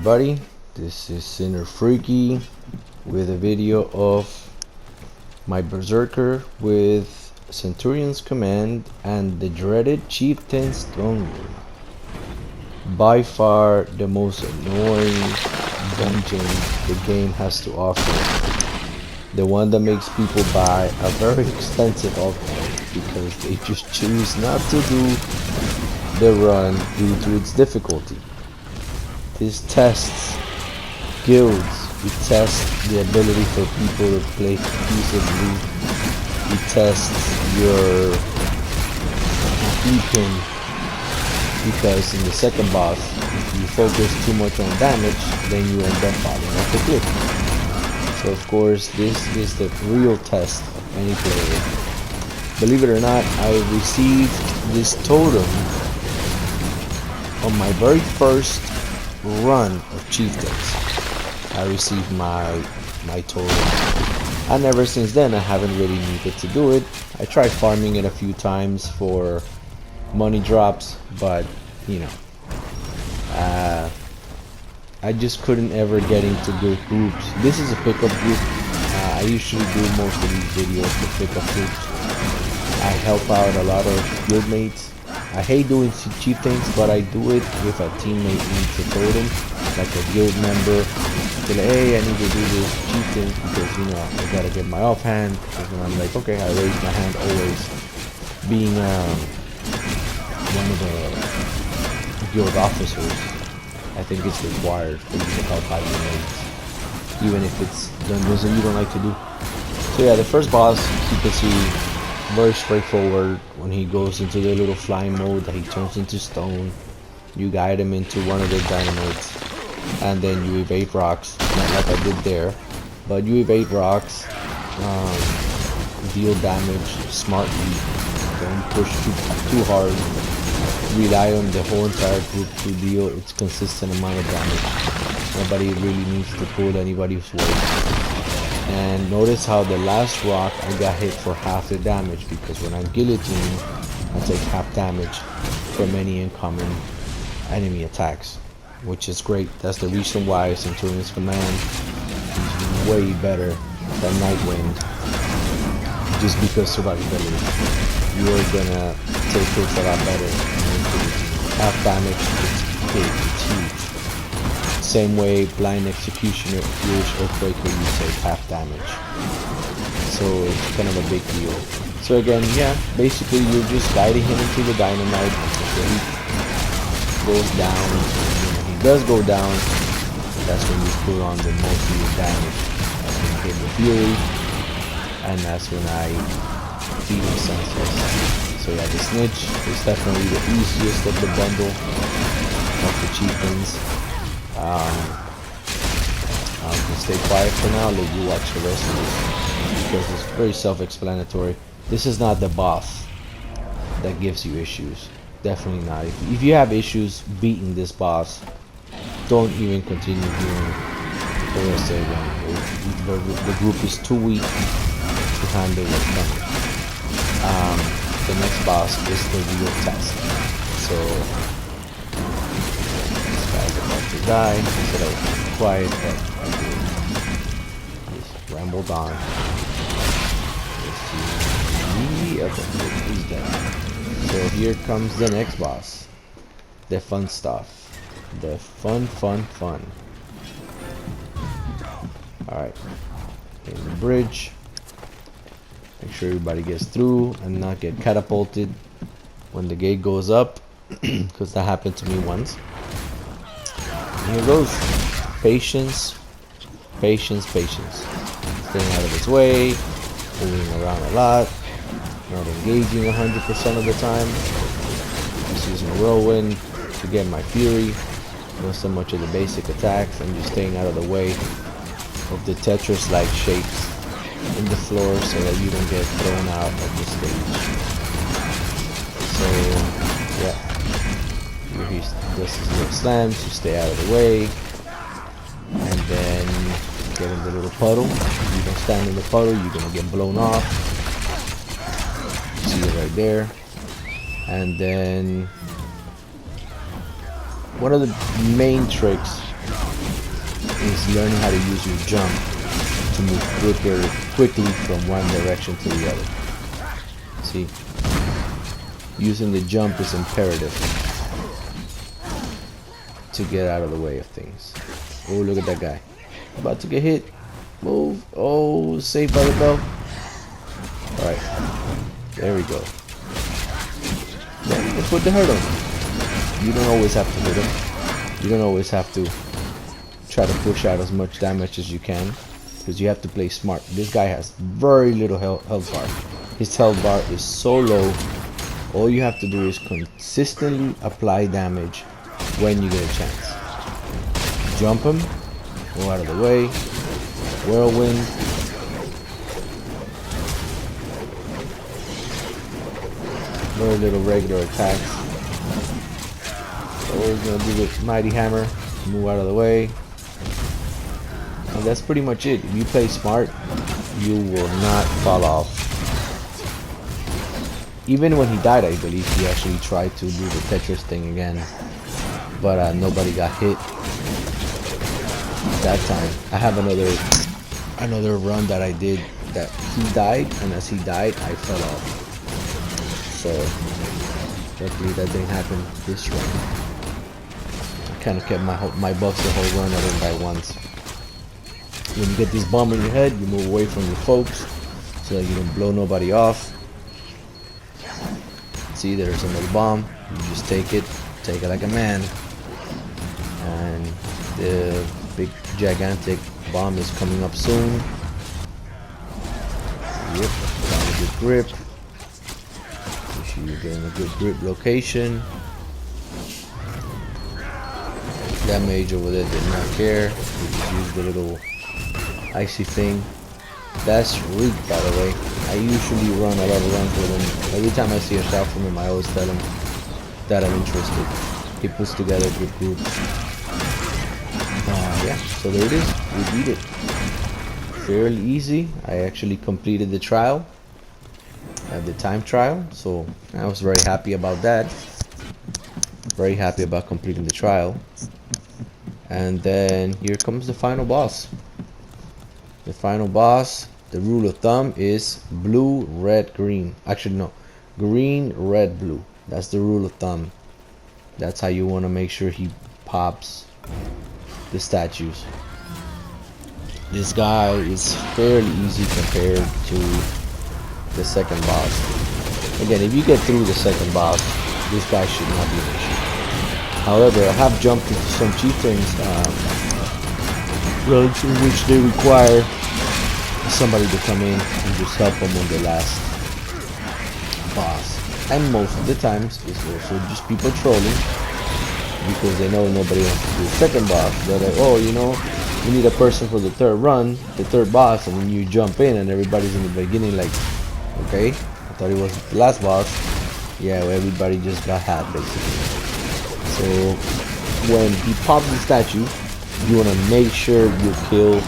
everybody, this is Sinner Freaky with a video of my Berserker with Centurion's command and the dreaded Chieftain's Throneroom. By far the most annoying dungeon the game has to offer. The one that makes people buy a very expensive upgrade because they just choose not to do the run due to its difficulty. This tests guilds, it tests the ability for people to play cohesively, it tests your weapon, because in the second boss, if you focus too much on damage, then you end up falling off the cliff. So of course, this is the real test of any player. Believe it or not, I received this totem on my very first run of Chieftains. I received my totem, and ever since then I haven't really needed to do it. I tried farming it a few times for money drops, but you know, I just couldn't ever get into good groups. This is a pickup group. I usually do most of these videos for pickup groups. I help out a lot of guildmates. I hate doing chieftains, but I do it if a teammate needs a totem, like a guild member. They're like, hey, I need to do this chieftain because, you know, I gotta get my offhand. And I'm like, okay, I raise my hand always. Being one of the guild officers, I think it's required for you to help out your mates, even if it's dungeons that you don't like to do. So yeah, the first boss, you can see, very straightforward. When he goes into the little flying mode that he turns into stone, you guide him into one of the dynamites, and then you evade rocks, not like I did there, but you evade rocks, deal damage smartly, don't push too hard, rely on the whole entire group to deal its consistent amount of damage. Nobody really needs to pull anybody's weight. And notice how the last rock I got hit for half the damage, because when I'm guillotined, I take half damage from any incoming enemy attacks, which is great. That's the reason why Centurion's command is way better than Nightwind, just because survivability. You are gonna take hits a lot better. Half damage, it's big, it's huge. Same way blind executioner, huge earthquaker, you take half damage. So it's kind of a big deal. So again, yeah, basically you're just guiding him into the dynamite. So he goes down. When he does go down, that's when you put on the multi damage. That's when you hit the fury, and that's when I feed him senseless. So yeah, the snitch is definitely the easiest of the bundle of the chieftains. I'll just stay quiet for now, let you watch the rest of this, because it's very self-explanatory. This is not the boss that gives you issues. Definitely not. If you have issues beating this boss, don't even continue doing the rest of it. The group is too weak to handle what's coming. The next boss is the real test. So to die, so I was quiet, but I just rambled on. Okay, he's dead. So here comes the next boss. The fun stuff. The fun. Alright. Here's the bridge. Make sure everybody gets through and not get catapulted when the gate goes up, because that happened to me once. Here goes. Patience. Staying out of its way. Moving around a lot. Not engaging 100% of the time. Just using a whirlwind to get my fury. Not so much of the basic attacks. I'm just staying out of the way of the Tetris-like shapes in the floor so that you don't get thrown out of the stage. So, yeah. He does his little slams, you stay out of the way, and then get in the little puddle. If you don't stand in the puddle, you're gonna get blown off. See it right there. And then one of the main tricks is learning how to use your jump to move quickly from one direction to the other. See, using the jump is imperative to get out of the way of things. Oh, look at that guy. About to get hit. Move. Oh, saved by the bell. Alright. There we go. Then let's put the hurt on. You don't always have to hit him. You don't always have to try to push out as much damage as you can, because you have to play smart. This guy has very little health bar. His health bar is so low. All you have to do is consistently apply damage when you get a chance. Jump him, go out of the way, whirlwind. Very little regular attacks. So we're gonna do the mighty hammer, move out of the way. And that's pretty much it. If you play smart, you will not fall off. Even when he died, I believe he actually tried to do the Tetris thing again, but nobody got hit that time. I have another run that I did that he died, and as he died, I fell off. So luckily that didn't happen this run. I kind of kept my buffs the whole run. I didn't die once. When you get this bomb in your head, you move away from your folks so that you don't blow nobody off. See, there's another bomb. You just take it like a man. And the big gigantic bomb is coming up soon. Yep, got a good grip. Make sure you're getting a good grip location. That mage over there did not care. He just used the little icy thing. That's Reek, by the way. I usually run a lot of runs with him. Every time I see a shot from him, I always tell him that I'm interested. He puts together good groups. Yeah, so there it is. We beat it. Fairly easy. I actually completed the trial. The time trial. So I was very happy about that. Very happy about completing the trial. And then here comes the final boss. The final boss, the rule of thumb is blue, red, green. Actually, no. Green, red, blue. That's the rule of thumb. That's how you want to make sure he pops the statues. This guy is fairly easy compared to the second boss. Again, if you get through the second boss, this guy should not be an issue. However, I have jumped into some chieftains runs in which they require somebody to come in and just help them on the last boss. And most of the times it's also just people trolling because they know nobody wants to do the second boss. They're like, oh, you know, we need a person for the third run, the third boss, and then you jump in and everybody's in the beginning like, okay, I thought it was the last boss. Yeah, well, everybody just got had basically. So when he pops the statue, you want to make sure you kill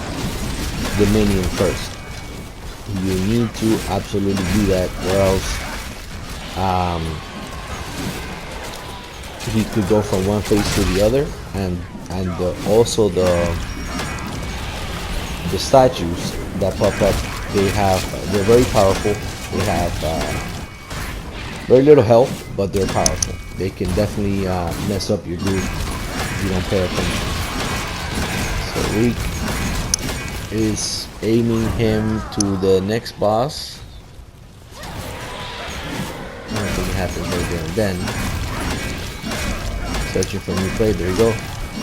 the minion first. You need to absolutely do that, or else he could go from one phase to the other, and also the statues that pop up, they're very powerful. They have very little health, but they're powerful. They can definitely mess up your group if you don't pay attention. So Reek is aiming him to the next boss. I don't think it happens right there and then. Searching for a new play. There you go.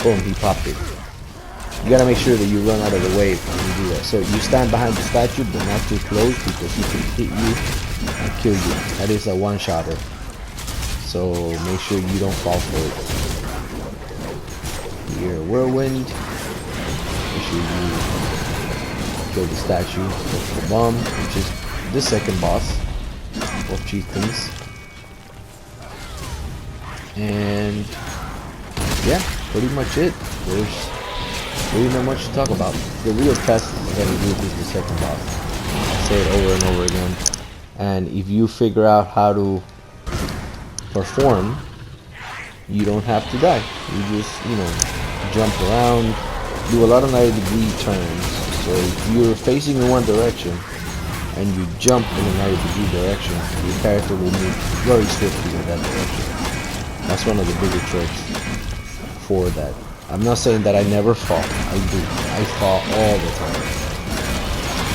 Boom, he popped it. You gotta make sure that you run out of the way when you do that. So you stand behind the statue, but not too close because he can hit you and kill you. That is a one-shotter. So make sure you don't fall for it. Here, whirlwind. Make sure you kill the statue with the bomb, which is the second boss of chieftains. And yeah, pretty much it. There's really not much to talk about. The real test of any group is the second boss. I say it over and over again. And if you figure out how to perform, you don't have to die. You just, you know, jump around, do a lot of 90-degree turns. So if you're facing in one direction and you jump in a 90-degree direction, your character will move very swiftly in that direction. That's one of the bigger tricks for that. I'm not saying that I never fall. I do. I fall all the time.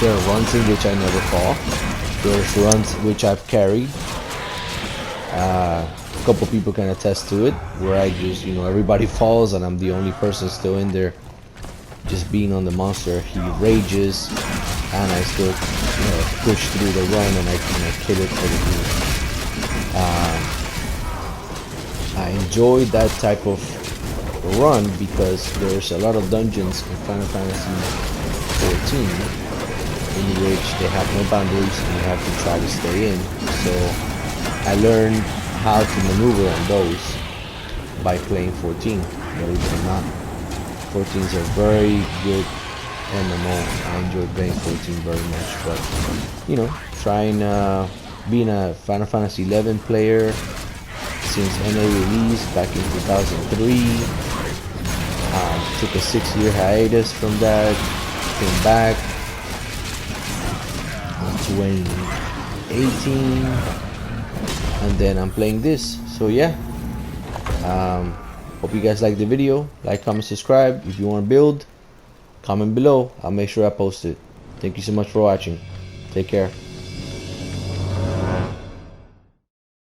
There are runs in which I never fall. There's runs which I've carried. A couple people can attest to it, where I just, everybody falls and I'm the only person still in there, just being on the monster. He rages, and I still, push through the run, and I kill it for the game. I enjoy that type of run because there's a lot of dungeons in Final Fantasy 14 in which they have no boundaries and you have to try to stay in. So I learned how to maneuver on those by playing 14. Believe it or not, 14 is a very good MMO. I enjoy playing 14 very much, but trying being a Final Fantasy 11 player since NA release back in 2003. Took a 6-year hiatus from that, came back in 2018, and then I'm playing this. So yeah, hope you guys like the video. Like, comment, subscribe. If you want to build, comment below. I'll make sure I post it. Thank you so much for watching. Take care.